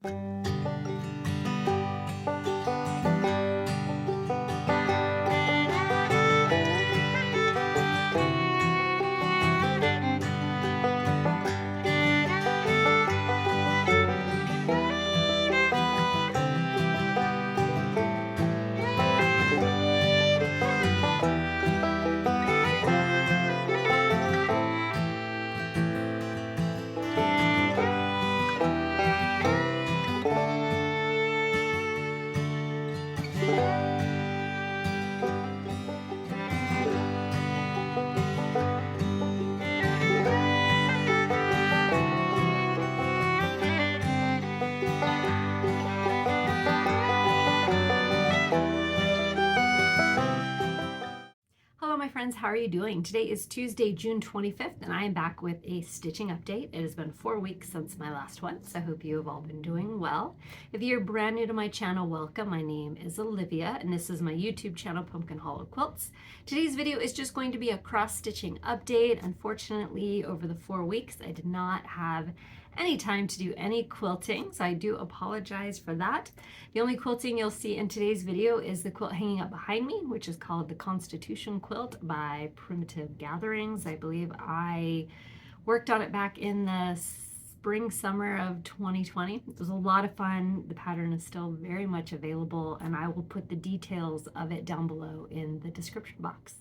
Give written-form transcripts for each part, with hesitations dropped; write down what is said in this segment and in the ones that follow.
Hello my friends, how are you doing? Today is Tuesday, June 25th, and I am back with a stitching update. It has been 4 weeks since my last one, so I hope you have all been doing well. If you're brand new to my channel, welcome. My name is Olivia, and this is my YouTube channel, Pumpkin Hollow Quilts. Today's video is just going to be a cross-stitching update. Unfortunately, over the 4 weeks, I did not have any time to do any quilting, so I do apologize for that. The only quilting you'll see in today's video is the quilt hanging up behind me, which is called the Constitution Quilt by Primitive Gatherings. I believe I worked on it back in the spring, summer of 2020. It was a lot of fun. The pattern is still very much available, and I will put the details of it down below in the description box.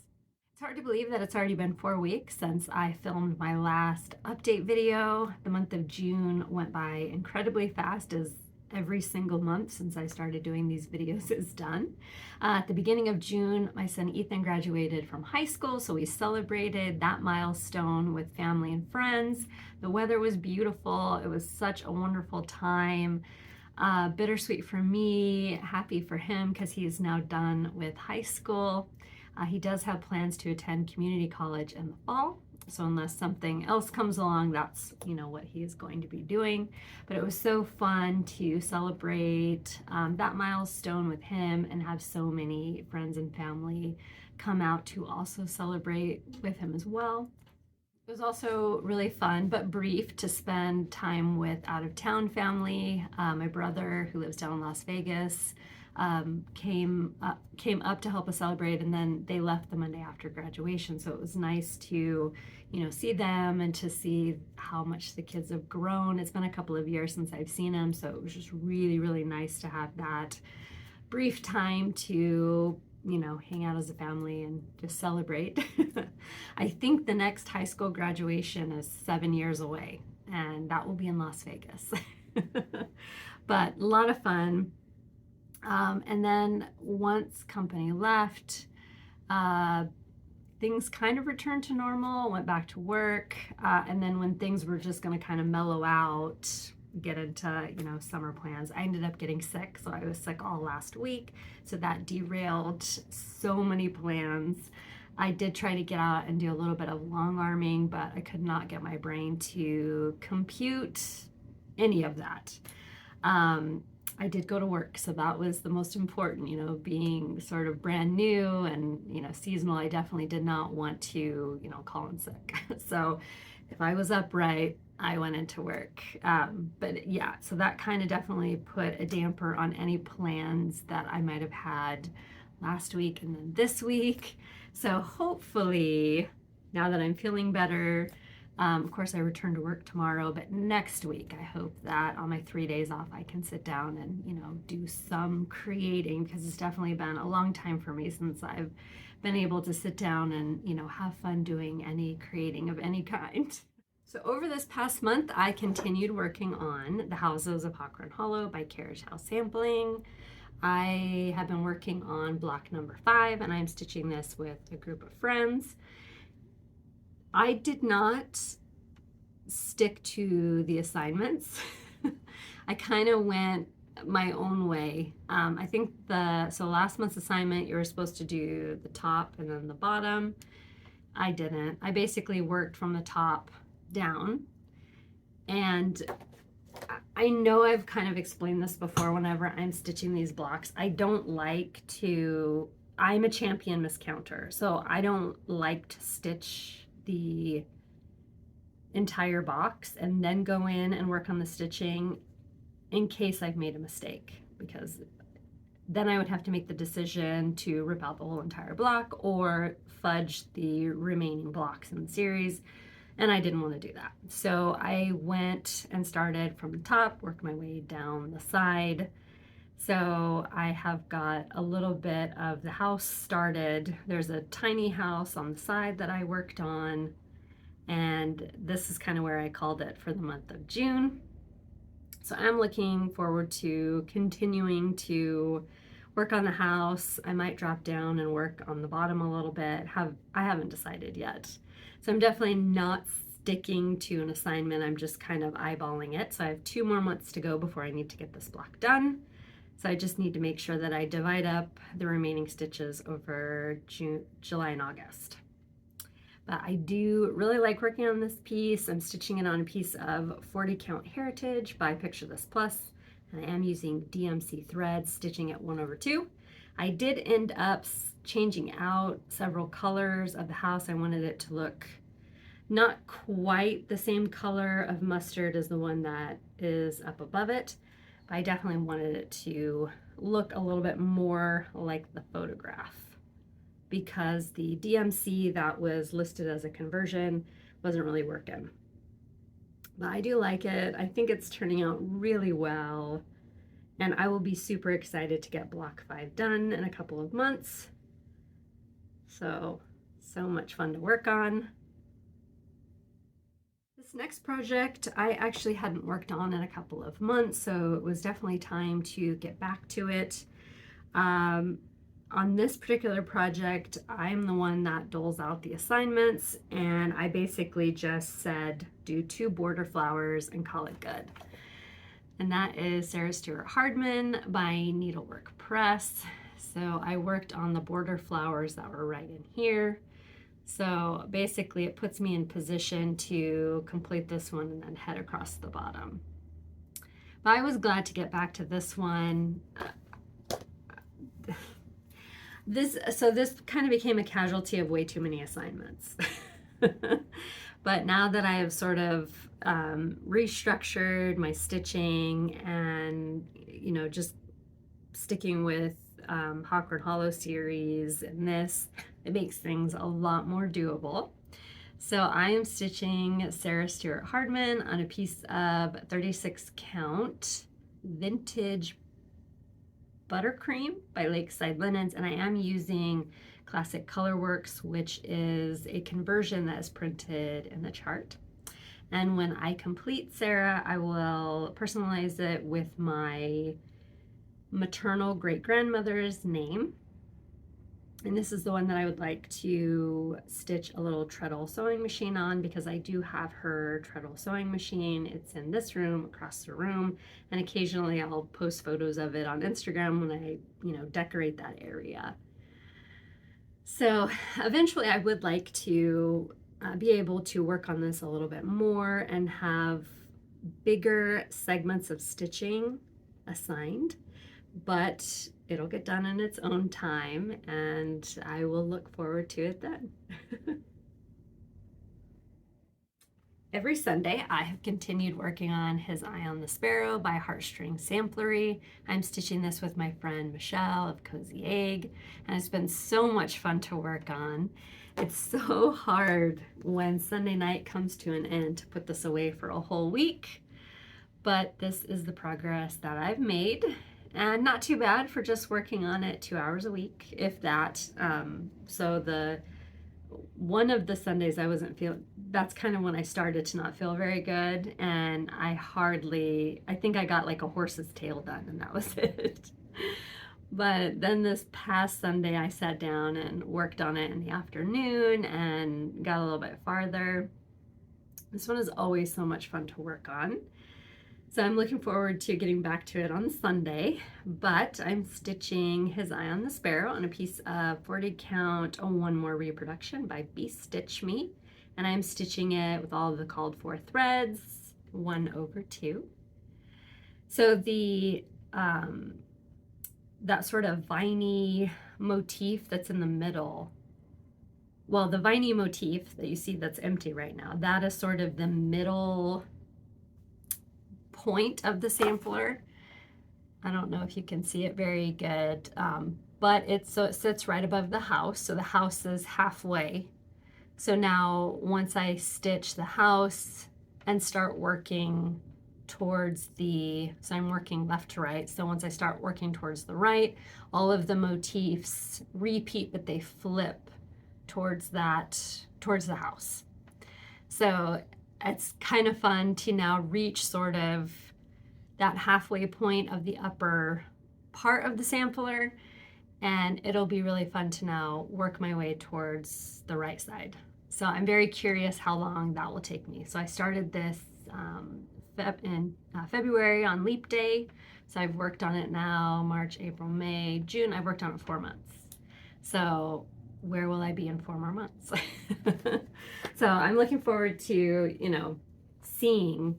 It's hard to believe that it's already been 4 weeks since I filmed my last update video. The month of June went by incredibly fast, as every single month since I started doing these videos is done. At the beginning of June, my son Ethan graduated from high school, so we celebrated that milestone with family and friends. The weather was beautiful. It was such a wonderful time. Bittersweet for me, happy for him because he is now done with high school. He does have plans to attend community college in the fall, so unless something else comes along, that's what he is going to be doing. But it was so fun to celebrate that milestone with him and have so many friends and family come out to also celebrate with him as well. It was also really fun but brief to spend time with out-of-town family. My brother, who lives down in Las Vegas, came up to help us celebrate, and then they left the Monday after graduation, so it was nice to see them and to see how much the kids have grown. It's been a couple of years since I've seen them, so it was just really nice to have that brief time to hang out as a family and just celebrate. I think the next high school graduation is 7 years away, and that will be in Las Vegas. But a lot of fun. And then once company left, things kind of returned to normal, went back to work. And then when things were just going to kind of mellow out, get into, summer plans, I ended up getting sick. So I was sick all last week. So that derailed so many plans. I did try to get out and do a little bit of long arming, but I could not get my brain to compute any of that. I did go to work, so that was the most important, being sort of brand new and, seasonal. I definitely did not want to, call in sick. So if I was upright, I went into work. But yeah, so that kind of definitely put a damper on any plans that I might have had last week and then this week. So hopefully, now that I'm feeling better, of course, I return to work tomorrow, but next week, I hope that on my 3 days off, I can sit down and, do some creating, because it's definitely been a long time for me since I've been able to sit down and, have fun doing any creating of any kind. So over this past month, I continued working on the Houses of Heartstring Hollow by Carage House Sampling. I have been working on block number 5, and I'm stitching this with a group of friends. I did not stick to the assignments. I kind of went my own way. I think so last month's assignment, you were supposed to do the top and then the bottom. I didn't. I basically worked from the top down. And I know I've kind of explained this before whenever I'm stitching these blocks. I don't like to, I'm a champion miscounter, so I don't like to stitch the entire box and then go in and work on the stitching in case I've made a mistake, because then I would have to make the decision to rip out the whole entire block or fudge the remaining blocks in the series, and I didn't want to do that. So I went and started from the top, worked my way down the side. So I have got a little bit of the house started. There's a tiny house on the side that I worked on, and this is kind of where I called it for the month of June. So I'm looking forward to continuing to work on the house. I might drop down and work on the bottom a little bit. I haven't decided yet. So I'm definitely not sticking to an assignment. I'm just kind of eyeballing it. So I have 2 more months to go before I need to get this block done. So I just need to make sure that I divide up the remaining stitches over June, July, and August. But I do really like working on this piece. I'm stitching it on a piece of 40 count Heritage by Picture This Plus, and I am using DMC threads, stitching at 1/2. I did end up changing out several colors of the house. I wanted it to look not quite the same color of mustard as the one that is up above it, but I definitely wanted it to look a little bit more like the photograph, because the DMC that was listed as a conversion wasn't really working. But I do like it. I think it's turning out really well, and I will be super excited to get block 5 done in a couple of months. So much fun to work on. This next project I actually hadn't worked on in a couple of months, so it was definitely time to get back to it. On this particular project, I'm the one that doles out the assignments, and I basically just said do 2 border flowers and call it good. And that is Sarah Stewart Hardman by Needlework Press. So I worked on the border flowers that were right in here. So basically it puts me in position to complete this one and then head across the bottom. But I was glad to get back to this one. This kind of became a casualty of way too many assignments. But now that I have sort of restructured my stitching and, just sticking with Hawkward Hollow series and this, it makes things a lot more doable. So I am stitching Sarah Stewart Hardman on a piece of 36 count Vintage Buttercream by Lakeside Linens, and I am using Classic Colorworks, which is a conversion that is printed in the chart. And when I complete Sarah, I will personalize it with my maternal great-grandmother's name. And this is the one that I would like to stitch a little treadle sewing machine on, because I do have her treadle sewing machine. It's in this room, across the room, and occasionally I'll post photos of it on Instagram when I, decorate that area. So eventually I would like to be able to work on this a little bit more and have bigger segments of stitching assigned, but it'll get done in its own time, and I will look forward to it then. Every Sunday, I have continued working on his Eye on the Sparrow by Heartstring Samplery. I'm stitching this with my friend Michelle of Cozy Egg, and it's been so much fun to work on. It's so hard when Sunday night comes to an end to put this away for a whole week, but this is the progress that I've made. And not too bad for just working on it 2 hours a week, if that. So one of the Sundays I wasn't feeling, that's kind of when I started to not feel very good, and I think I got like a horse's tail done, and that was it. But then this past Sunday I sat down and worked on it in the afternoon and got a little bit farther. This one is always so much fun to work on. So I'm looking forward to getting back to it on Sunday, but I'm stitching his Eye on the Sparrow on a piece of 40 count One More Reproduction by Stitch Me, and I'm stitching it with all of the called for threads, 1/2. So the that sort of viney motif that's in the middle, well, the viney motif that you see that's empty right now, that is sort of the middle point of the sampler. I don't know if you can see it very good, but it sits right above the house. So the house is halfway. So now once I stitch the house and start working towards so I'm working left to right. So once I start working towards the right, all of the motifs repeat, but they flip towards the house. So it's kind of fun to now reach sort of that halfway point of the upper part of the sampler, and it'll be really fun to now work my way towards the right side. So I'm very curious how long that will take me. So I started this in February on Leap Day. So I've worked on it now, March, April, May, June. I've worked on it 4 months. So where will I be in 4 more months? So I'm looking forward to, seeing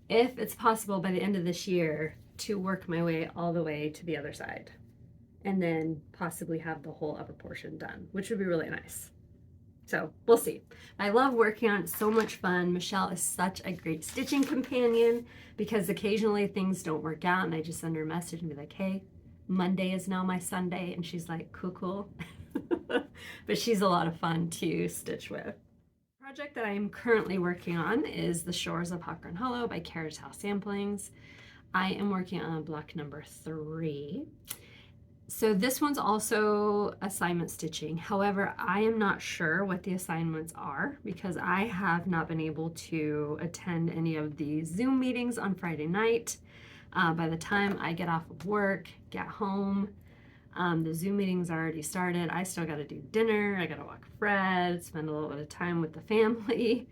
if it's possible by the end of this year to work my way all the way to the other side and then possibly have the whole upper portion done, which would be really nice. So we'll see. I love working on it. It's so much fun. Michelle is such a great stitching companion because occasionally things don't work out and I just send her a message and be like, hey, Monday is now my Sunday. And she's like, cool. But she's a lot of fun to stitch with. The project that I'm currently working on is The Shores of Hawthorne Hollow by Carriage House Samplings. I am working on block number 3. So this one's also assignment stitching. However, I am not sure what the assignments are because I have not been able to attend any of the Zoom meetings on Friday night. By the time I get off of work, get home, the Zoom meeting's already started. I still got to do dinner. I got to walk Fred, spend a little bit of time with the family.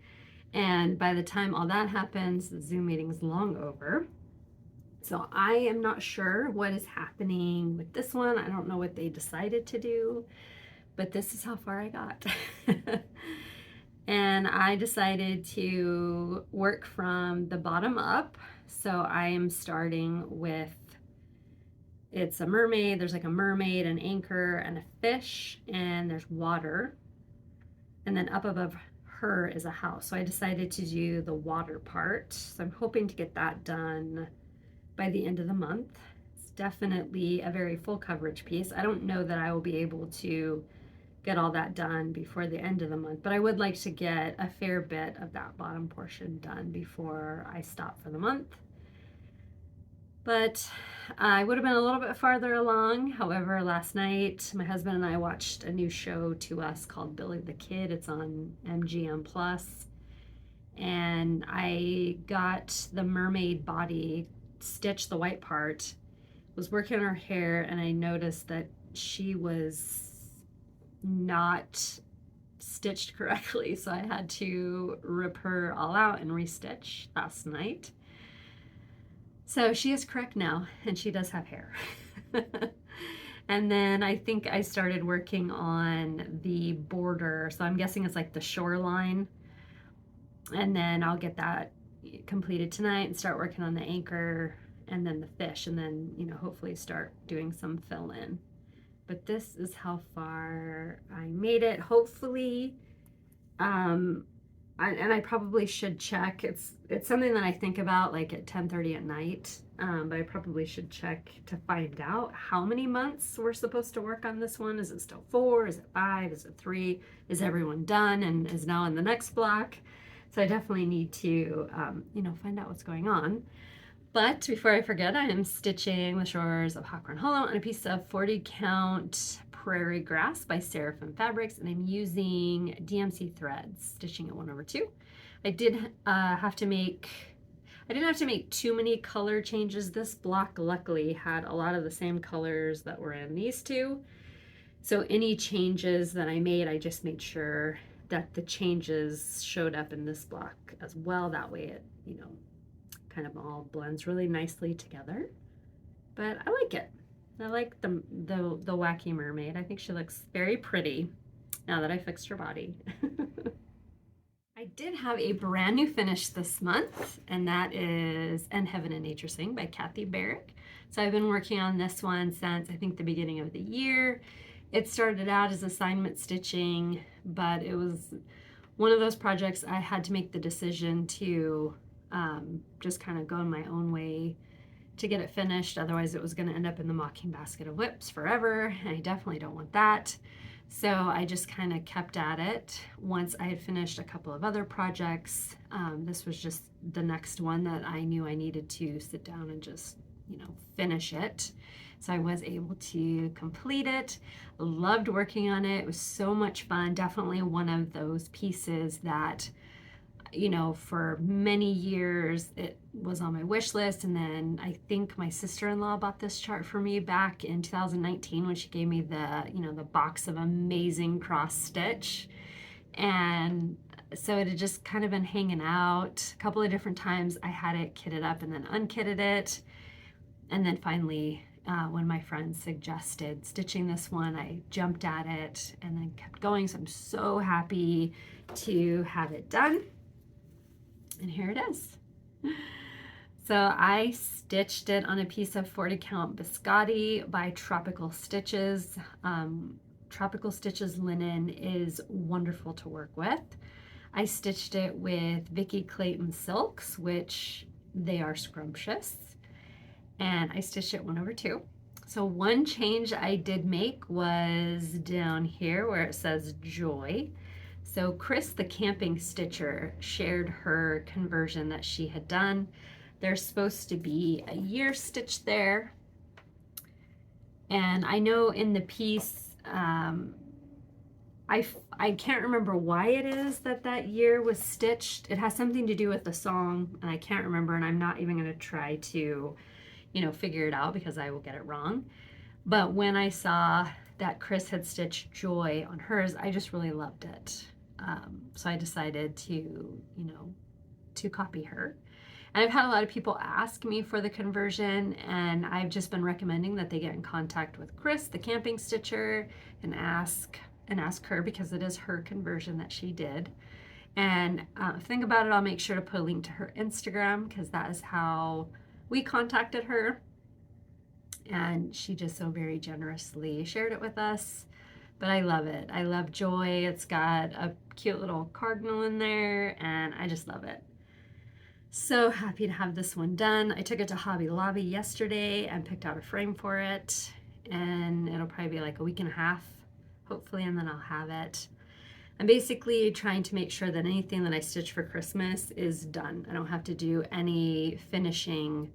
And by the time all that happens, the Zoom meeting's long over. So I am not sure what is happening with this one. I don't know what they decided to do, but this is how far I got. And I decided to work from the bottom up. So I am starting with, it's a mermaid. There's like a mermaid, an anchor, and a fish, and there's water. And then up above her is a house. So I decided to do the water part. So I'm hoping to get that done by the end of the month. It's definitely a very full coverage piece. I don't know that I will be able to get all that done before the end of the month, but I would like to get a fair bit of that bottom portion done before I stop for the month. But I would have been a little bit farther along. However, last night my husband and I watched a new show to us called Billy the Kid. It's on MGM Plus, and I got the mermaid body stitched, the white part, was working on her hair, and I noticed that she was not stitched correctly, so I had to rip her all out and restitch last night. So she is correct now, and she does have hair. And then I think I started working on the border, so I'm guessing it's like the shoreline, and then I'll get that completed tonight and start working on the anchor and then the fish, and then hopefully start doing some fill in. But this is how far I made it. Hopefully, and I probably should check. It's something that I think about like at 10:30 at night, but I probably should check to find out how many months we're supposed to work on this one. Is it still 4? Is it 5? Is it 3? Is everyone done and is now in the next block? So I definitely need to, find out what's going on. But before I forget, I am stitching The Shores of Hawthorne Hollow on a piece of 40 count Prairie Grass by Seraphim Fabrics, and I'm using DMC threads, stitching at 1/2. I didn't have to make too many color changes. This block luckily had a lot of the same colors that were in these two. So any changes that I made, I just made sure that the changes showed up in this block as well. That way it, kind of all blends really nicely together. But I like it. I like the wacky mermaid. I think she looks very pretty now that I fixed her body. I did have a brand new finish this month, and that is And Heaven and Nature Sing by Kathy Barrick. So I've been working on this one since I think the beginning of the year. It started out as assignment stitching, but it was one of those projects I had to make the decision to just kind of going my own way to get it finished. Otherwise it was going to end up in the mocking basket of whips forever, and I definitely don't want that. So I just kind of kept at it. Once I had finished a couple of other projects, this was just the next one that I knew I needed to sit down and just, you know, finish it. So I was able to complete it. Loved working on it. It was so much fun. Definitely one of those pieces that, you know, for many years it was on my wish list, and then I think my sister-in-law bought this chart for me back in 2019 when she gave me the, you know, the box of amazing cross stitch. And so it had just kind of been hanging out. A couple of different times I had it kitted up and then unkitted it, and then finally when my friend suggested stitching this one, I jumped at it and then kept going. So I'm so happy to have it done. And here it is. So I stitched it on a piece of 40 count Biscotti by Tropical Stitches. Tropical Stitches linen is wonderful to work with. I stitched it with Vicky Clayton silks, which they are scrumptious. And I stitched it 1/2. So one change I did make was down here where it says Joy. So Chris, the camping stitcher, shared her conversion that she had done. There's supposed to be a year stitched there. And I know in the piece, I can't remember why it is that year was stitched. It has something to do with the song, and I can't remember, and I'm not even going to try to, you know, figure it out because I will get it wrong. But when I saw that Chris had stitched Joy on hers, I just really loved it. So I decided to, you know, to copy her. And I've had a lot of people ask me for the conversion, and I've just been recommending that they get in contact with Chris, the camping stitcher, and ask her, because it is her conversion that she did. And think about it, I'll make sure to put a link to her Instagram, because that is how we contacted her. And she just so very generously shared it with us. But I love it. I love Joy. It's got a cute little cardinal in there, and I just love it. So happy to have this one done. I took it to Hobby Lobby yesterday and picked out a frame for it, and it'll probably be like a week and a half, hopefully, and then I'll have it. I'm basically trying to make sure that anything that I stitch for Christmas is done. I don't have to do any finishing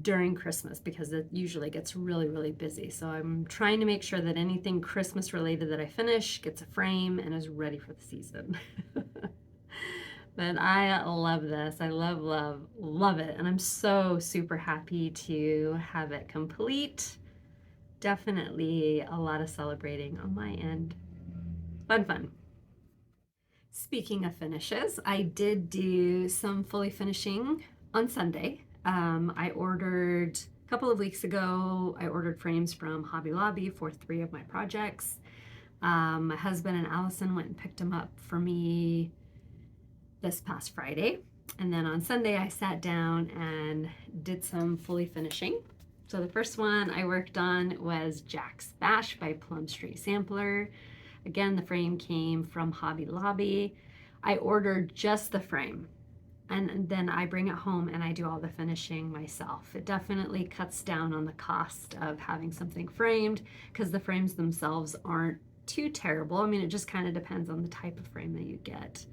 during Christmas because it usually gets really, really busy. So I'm trying to make sure that anything Christmas related that I finish gets a frame and is ready for the season. But I love this. I love it. And I'm so super happy to have it complete. Definitely a lot of celebrating on my end. Fun. Speaking of finishes, I did do some fully finishing on Sunday. I ordered a couple of weeks ago, I ordered frames from Hobby Lobby for 3 of my projects. My husband and Allison went and picked them up for me this past Friday. And then on Sunday, I sat down and did some fully finishing. So the first one I worked on was Jack's Bash by Plum Street Sampler. Again, the frame came from Hobby Lobby. I ordered just the frame, and then I bring it home and I do all the finishing myself. It definitely cuts down on the cost of having something framed because the frames themselves aren't too terrible. I mean, it just kind of depends on the type of frame that you get.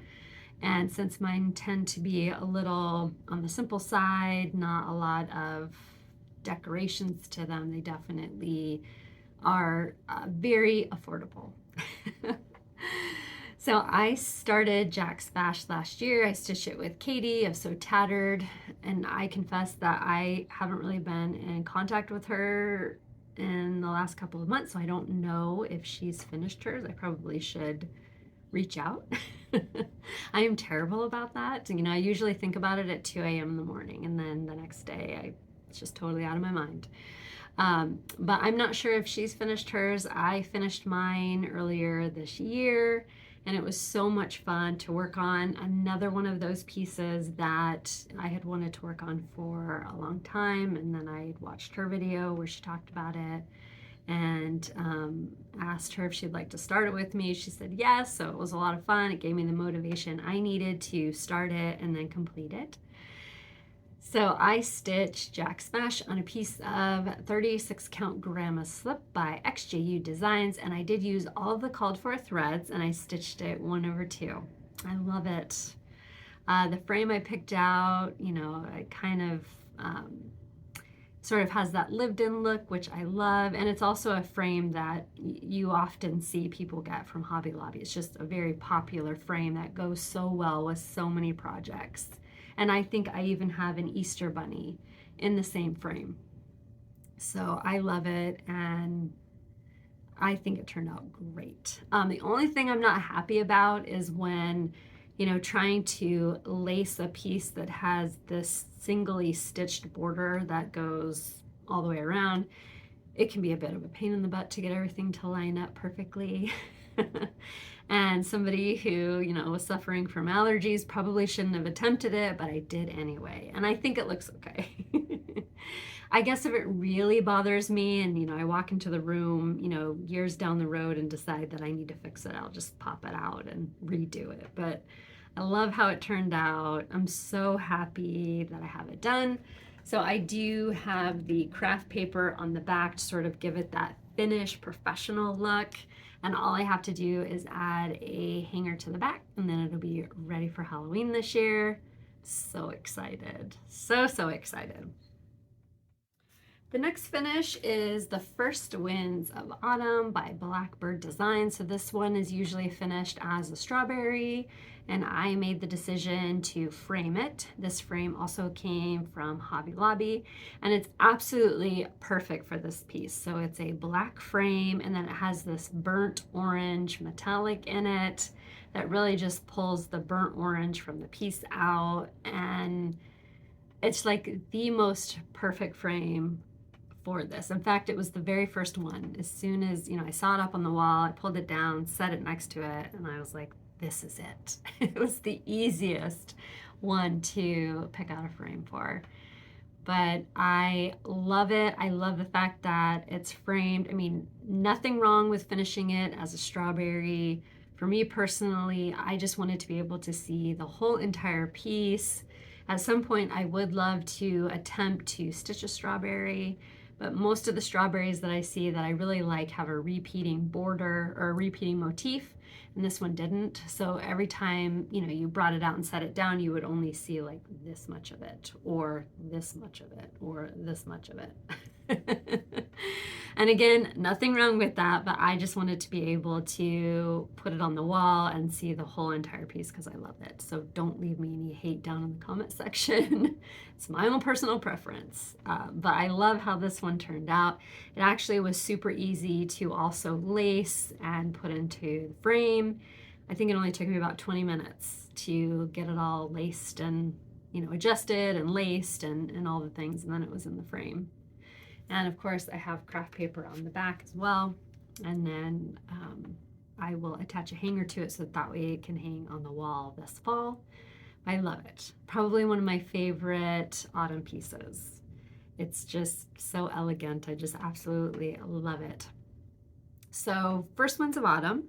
And since mine tend to be a little on the simple side, not a lot of decorations to them, they definitely are very affordable. So I started Jack's Bash last year. I stitched it with Katie of So Tattered, and I confess that I haven't really been in contact with her in the last couple of months, so I don't know if she's finished hers. I probably should reach out. I am terrible about that. You know, I usually think about it at 2 a.m. in the morning, and then the next day it's just totally out of my mind. But I'm not sure if she's finished hers. I finished mine earlier this year, and it was so much fun to work on. Another one of those pieces that I had wanted to work on for a long time, and then I watched her video where she talked about it, and asked her if she'd like to start it with me. She said yes, so it was a lot of fun. It gave me the motivation I needed to start it and then complete it. So I stitched Jack Smash on a piece of 36 count grandma slip by XJU Designs, and I did use all of the called for threads, and I stitched it 1/2. I love it. The frame I picked out, you know, I kind of sort of has that lived-in look, which I love, and it's also a frame that you often see people get from Hobby Lobby. It's just a very popular frame that goes so well with so many projects. And I think I even have an Easter bunny in the same frame. So I love it, and I think it turned out great. The only thing I'm not happy about is when, you know, trying to lace a piece that has this singly stitched border that goes all the way around. It can be a bit of a pain in the butt to get everything to line up perfectly. And somebody who, you know, was suffering from allergies probably shouldn't have attempted it, but I did anyway. And I think it looks okay. I guess if it really bothers me and, you know, I walk into the room, you know, years down the road and decide that I need to fix it, I'll just pop it out and redo it. But I love how it turned out. I'm so happy that I have it done. So I do have the craft paper on the back to sort of give it that finished professional look. And all I have to do is add a hanger to the back, and then it'll be ready for Halloween this year. So excited. So excited. The next finish is the First Winds of Autumn by Blackbird Design. So this one is usually finished as a strawberry, and I made the decision to frame it. This frame also came from Hobby Lobby, and it's absolutely perfect for this piece. So it's a black frame, and then it has this burnt orange metallic in it that really just pulls the burnt orange from the piece out, and it's like the most perfect frame for this. In fact, it was the very first one. As soon as, you know, I saw it up on the wall, I pulled it down, set it next to it, and I was like, this is it. It was the easiest one to pick out a frame for. But I love it. I love the fact that it's framed. I mean, nothing wrong with finishing it as a strawberry. For me personally, I just wanted to be able to see the whole entire piece. At some point, I would love to attempt to stitch a strawberry, but most of the strawberries that I see that I really like have a repeating border or a repeating motif, and this one didn't. So every time, you know, you brought it out and set it down, you would only see like this much of it, or this much of it, or this much of it. And again, nothing wrong with that, but I just wanted to be able to put it on the wall and see the whole entire piece because I love it. So don't leave me any hate down in the comment section. It's my own personal preference. But I love how this one turned out. It actually was super easy to also lace and put into the frame. I think it only took me about 20 minutes to get it all laced and, you know, adjusted and laced and all the things, and then it was in the frame. And of course I have craft paper on the back as well. And then I will attach a hanger to it so that way it can hang on the wall this fall. I love it. Probably one of my favorite autumn pieces. It's just so elegant. I just absolutely love it. So First Winds of Autumn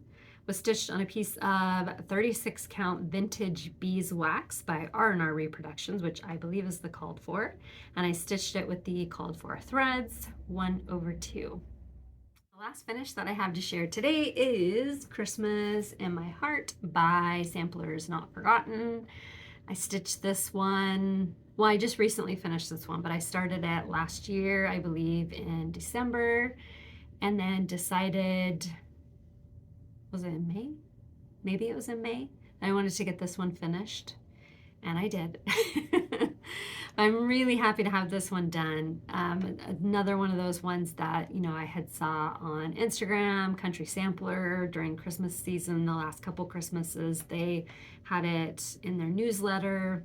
was stitched on a piece of 36 count vintage beeswax by R&R Reproductions, which I believe is the called for. And I stitched it with the called for threads, 1/2. The last finish that I have to share today is Christmas in My Heart by Samplers Not Forgotten. I stitched this one, well, I just recently finished this one, but I started it last year, I believe in December, and then decided, was it in May? Maybe it was in May. I wanted to get this one finished, and I did. I'm really happy to have this one done. Another one of those ones that, you know, I had saw on Instagram, Country Sampler, during Christmas season, the last couple Christmases. They had it in their newsletter,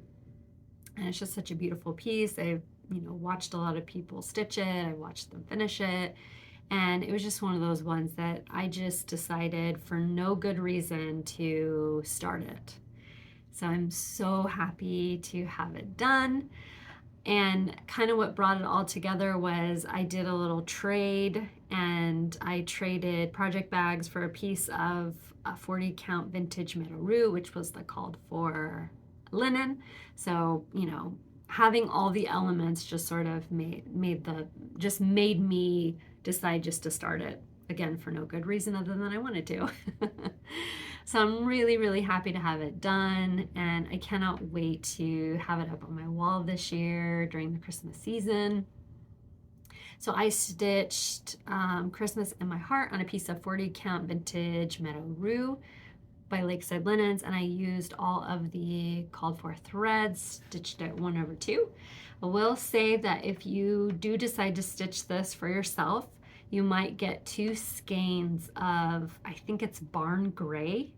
and it's just such a beautiful piece. I've, you know, watched a lot of people stitch it. I watched them finish it. And it was just one of those ones that I just decided for no good reason to start it. So I'm so happy to have it done. And kind of what brought it all together was I did a little trade, and I traded project bags for a piece of a 40 count Vintage Meadow Rue, which was the called for linen. So, you know, having all the elements just sort of made me decide just to start it again for no good reason other than I wanted to. So I'm really, really happy to have it done, and I cannot wait to have it up on my wall this year during the Christmas season. So I stitched Christmas in My Heart on a piece of 40 count Vintage Meadow Rue by Lakeside Linens, and I used all of the called for threads, stitched it 1/2. I will say that if you do decide to stitch this for yourself, you might get 2 skeins of, I think it's Barn Gray.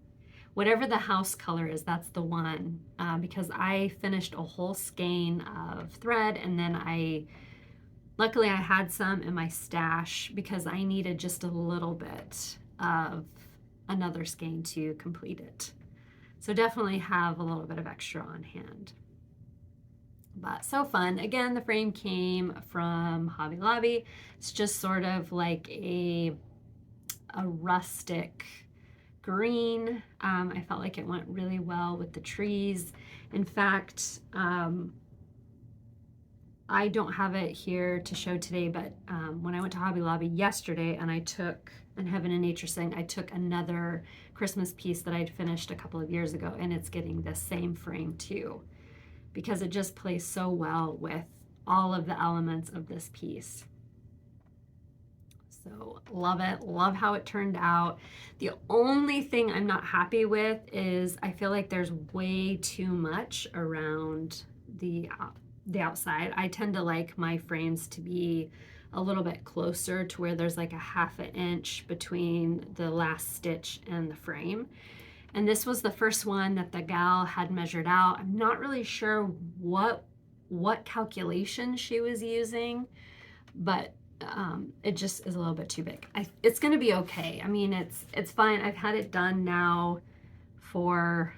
Whatever the house color is, that's the one, because I finished a whole skein of thread, and then luckily I had some in my stash because I needed just a little bit of another skein to complete it. So definitely have a little bit of extra on hand. But so fun. Again, the frame came from Hobby Lobby. It's just sort of like a rustic green. I felt like it went really well with the trees. In fact, I don't have it here to show today, but when I went to Hobby Lobby yesterday and Heaven and Nature thing, I took another Christmas piece that I'd finished a couple of years ago, and it's getting the same frame too, because it just plays so well with all of the elements of this piece. So love it, love how it turned out. The only thing I'm not happy with is I feel like there's way too much around the outside. I tend to like my frames to be a little bit closer to where there's like a 1/2 inch between the last stitch and the frame. And this was the first one that the gal had measured out. I'm not really sure what calculation she was using, but it just is a little bit too big. It's going to be okay. I mean, it's fine. I've had it done now for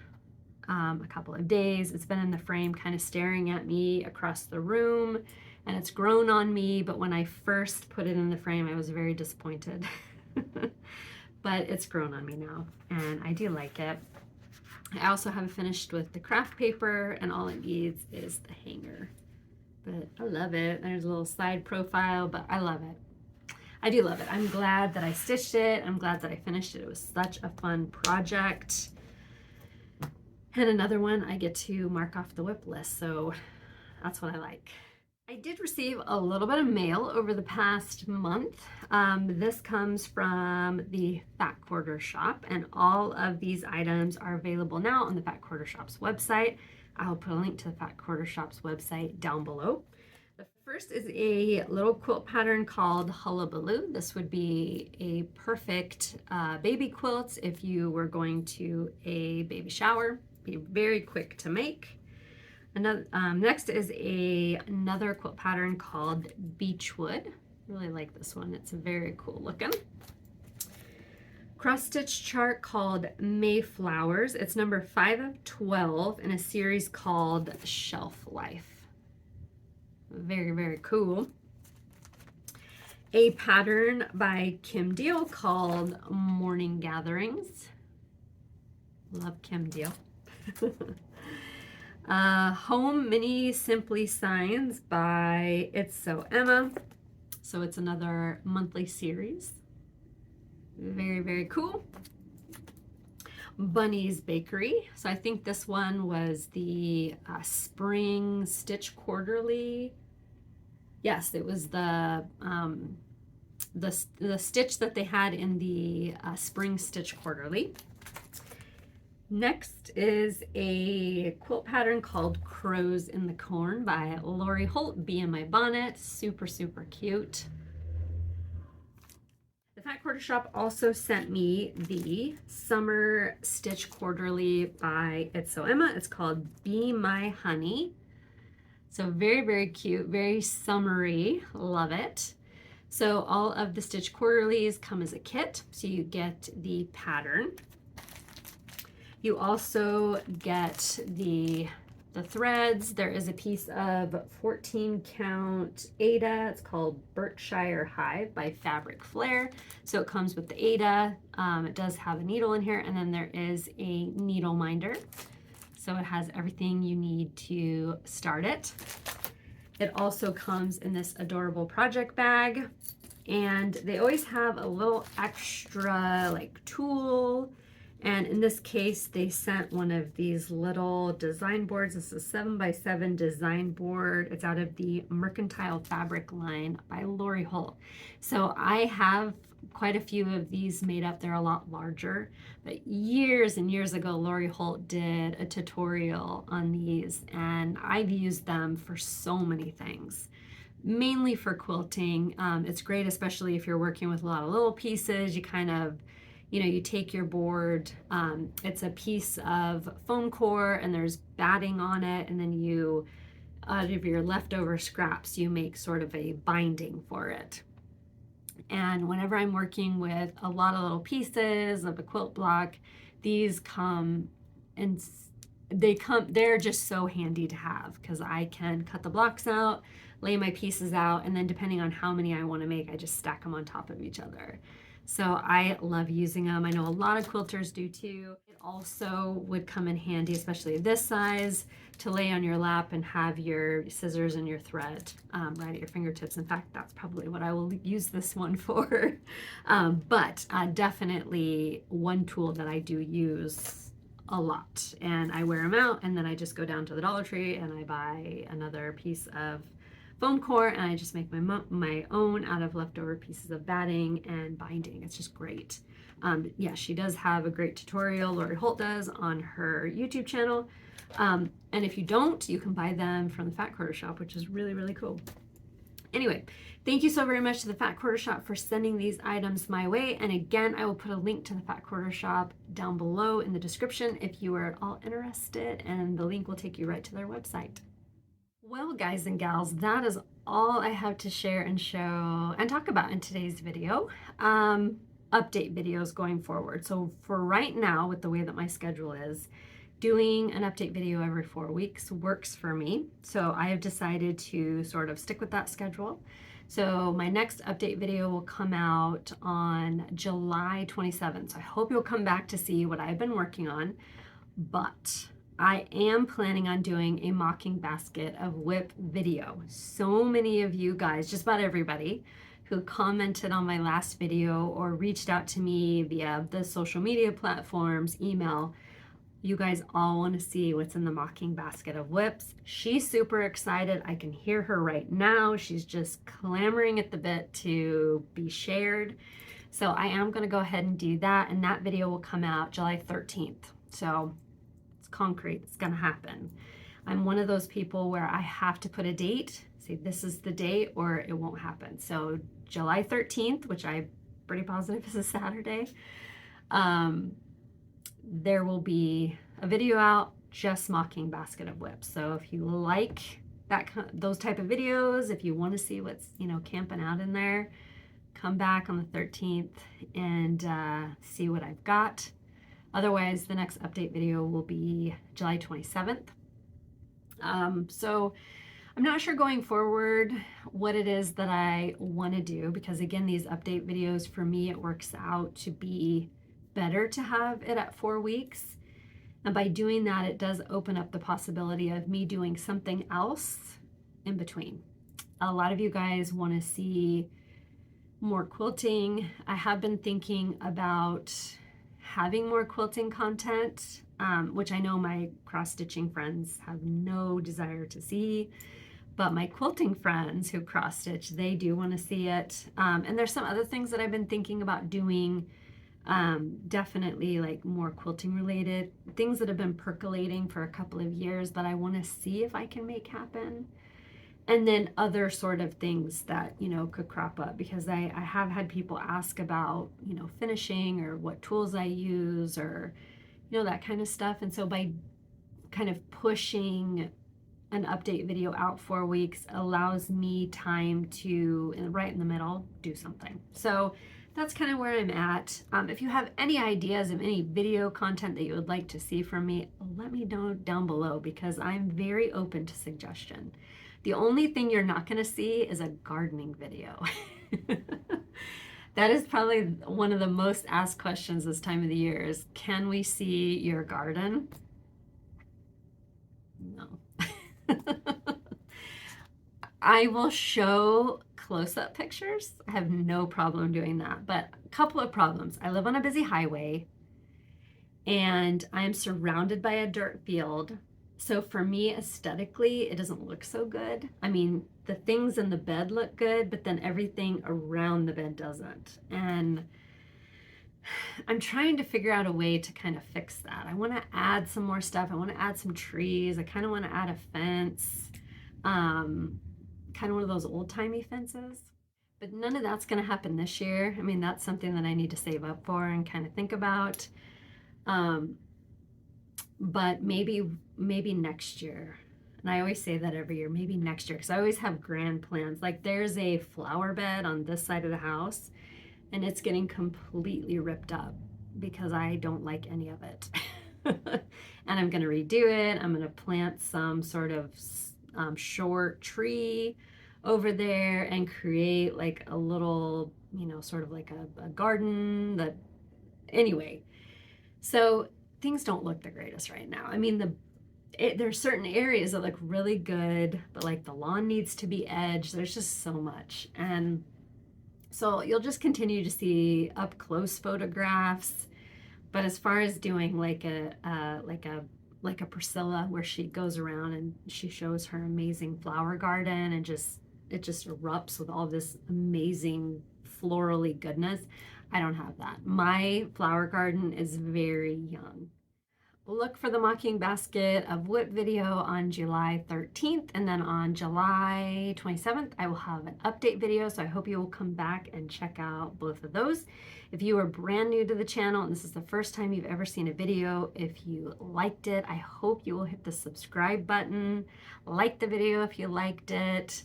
a couple of days. It's been in the frame kind of staring at me across the room, and it's grown on me, but when I first put it in the frame, I was very disappointed. But it's grown on me now, and I do like it. I also have it finished with the craft paper, and all it needs is the hanger. But I love it. There's a little side profile, but I love it. I do love it. I'm glad that I stitched it. I'm glad that I finished it. It was such a fun project. And another one I get to mark off the WIP list, so that's what I like. I did receive a little bit of mail over the past month. This comes from the Fat Quarter Shop, and all of these items are available now on the Fat Quarter Shop's website. I'll put a link to the Fat Quarter Shop's website down below. The first is a little quilt pattern called Hullabaloo. This would be a perfect baby quilt if you were going to a baby shower. Be very quick to make. Next is another quilt pattern called Beechwood. Really like this one. It's very cool looking. Cross stitch chart called Mayflowers. It's number 5 of 12 in a series called Shelf Life. Very, very cool. A pattern by Kim Deal called Morning Gatherings. Love Kim Deal. Home Mini Simply Signs by It's So Emma. So it's another monthly series. Very, very cool. Bunny's Bakery. So I think this one was the Spring Stitch Quarterly. Yes, it was the stitch that they had in the Spring Stitch Quarterly. Next is a quilt pattern called Crows in the Corn by Lori Holt, Bee in My Bonnet. Super, super cute. The Fat Quarter Shop also sent me the Summer Stitch Quarterly by It's So Emma. It's called Be My Honey. So very, very cute, very summery. Love it. So all of the Stitch Quarterlies come as a kit. So you get the pattern. You also get the the threads, there is a piece of 14 count Ada. It's called Berkshire Hive by Fabric Flair. So it comes with the Ada. It does have a needle in here, and then there is a needle minder. So it has everything you need to start it. It also comes in this adorable project bag, and they always have a little extra like tool. And in this case, they sent one of these little design boards. This is a 7x7 design board. It's out of the Mercantile Fabric line by Lori Holt. So I have quite a few of these made up. They're a lot larger, but years and years ago, Lori Holt did a tutorial on these, and I've used them for so many things. Mainly for quilting. It's great, especially if you're working with a lot of little pieces. You kind of, you take your board, it's a piece of foam core and there's batting on it, and then you, out of your leftover scraps, you make sort of a binding for it. And whenever I'm working with a lot of little pieces of a quilt block, these come, and they're just so handy to have, because I can cut the blocks out, lay my pieces out, and then depending on how many I want to make, I just stack them on top of each other. So I love using them. I know a lot of quilters do too. It also would come in handy, especially this size, to lay on your lap and have your scissors and your thread right at your fingertips. In fact, that's probably what I will use this one for. But definitely one tool that I do use a lot, and I wear them out, and then I just go down to the Dollar Tree and I buy another piece of foam core, and I just make my own out of leftover pieces of batting and binding. It's just great. Yeah, she does have a great tutorial, Lori Holt does, on her YouTube channel. And if you don't, you can buy them from the Fat Quarter Shop, which is really, really cool. Anyway, thank you so very much to the Fat Quarter Shop for sending these items my way. And again, I will put a link to the Fat Quarter Shop down below in the description if you are at all interested, and the link will take you right to their website. Well, guys and gals, that is all I have to share and show and talk about in today's video. Update videos going forward. So for right now, with the way that my schedule is, doing an update video every 4 weeks works for me. So I have decided to sort of stick with that schedule. So my next update video will come out on July 27th. So I hope you'll come back to see what I've been working on. But I am planning on doing a mocking basket of whip video. So many of you guys, just about everybody, who commented on my last video or reached out to me via the social media platforms, email, you guys all want to see what's in the mocking basket of whips. She's super excited. I can hear her right now. She's just clamoring at the bit to be shared. So I am going to go ahead and do that, and that video will come out July 13th. So concrete, it's gonna happen. I'm one of those people where I have to put a date, say this is the date, or it won't happen. So July 13th, which I'm pretty positive is a Saturday, there will be a video out just mocking basket of whips. So if you like those type of videos, if you want to see what's camping out in there, come back on the 13th and see what I've got. Otherwise, the next update video will be July 27th. So I'm not sure going forward what it is that I want to do, because again, these update videos, for me, it works out to be better to have it at 4 weeks. And by doing that, it does open up the possibility of me doing something else in between. A lot of you guys want to see more quilting. I have been thinking about having more quilting content, which I know my cross-stitching friends have no desire to see, but my quilting friends who cross-stitch, they do want to see it. And there's some other things that I've been thinking about doing, definitely like more quilting related, things that have been percolating for a couple of years that I want to see if I can make happen. And then other sort of things that, could crop up, because I have had people ask about, finishing or what tools I use, or, that kind of stuff. And so by kind of pushing an update video out 4 weeks allows me time to, right in the middle, do something. So that's kind of where I'm at. If you have any ideas of any video content that you would like to see from me, let me know down below because I'm very open to suggestion. The only thing you're not going to see is a gardening video. That is probably one of the most asked questions this time of the year is, can we see your garden? No. I will show close-up pictures. I have no problem doing that, but a couple of problems. I live on a busy highway and I'm surrounded by a dirt field. So for me, aesthetically, it doesn't look so good. I mean, the things in the bed look good, but then everything around the bed doesn't. And I'm trying to figure out a way to kind of fix that. I want to add some more stuff. I want to add some trees. I kind of want to add a fence. Kind of one of those old-timey fences. But none of that's going to happen this year. I mean, that's something that I need to save up for and kind of think about. But maybe next year. And I always say that every year, maybe next year, because I always have grand plans. Like there's a flower bed on this side of the house, and it's getting completely ripped up because I don't like any of it. And I'm going to redo it. I'm going to plant some sort of short tree over there and create like a little, you know, sort of like a garden that, anyway. So things don't look the greatest right now. I mean, there's certain areas that look really good, but like the lawn needs to be edged. There's just so much. And so you'll just continue to see up close photographs. But as far as doing like a Priscilla where she goes around and she shows her amazing flower garden and it just erupts with all this amazing florally goodness, I don't have that. My flower garden is very young. Look for the Mocking Basket of Whip video on July 13th, and then on July 27th I will have an update video, so I hope you will come back and check out both of those. If you are brand new to the channel and this is the first time you've ever seen a video, if you liked it, I hope you will hit the subscribe button, like the video if you liked it.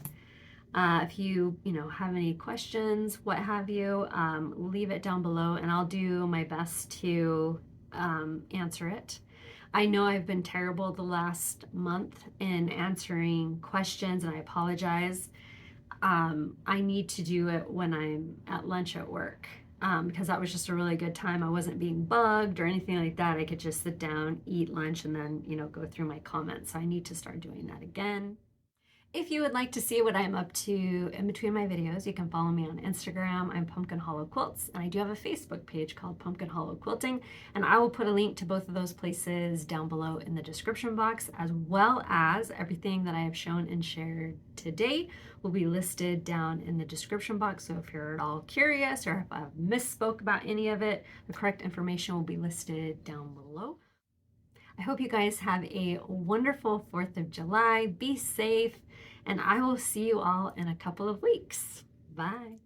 If you have any questions, what have you, leave it down below and I'll do my best to answer it. I know I've been terrible the last month in answering questions and I apologize. I need to do it when I'm at lunch at work because that was just a really good time. I wasn't being bugged or anything like that. I could just sit down, eat lunch, and then, go through my comments. So I need to start doing that again. If you would like to see what I'm up to in between my videos, you can follow me on Instagram. I'm Pumpkin Hollow Quilts, and I do have a Facebook page called Pumpkin Hollow Quilting, and I will put a link to both of those places down below in the description box, as well as everything that I have shown and shared today will be listed down in the description box. So if you're at all curious or if I've misspoke about any of it, the correct information will be listed down below. I hope you guys have a wonderful 4th of July. Be safe, and I will see you all in a couple of weeks. Bye.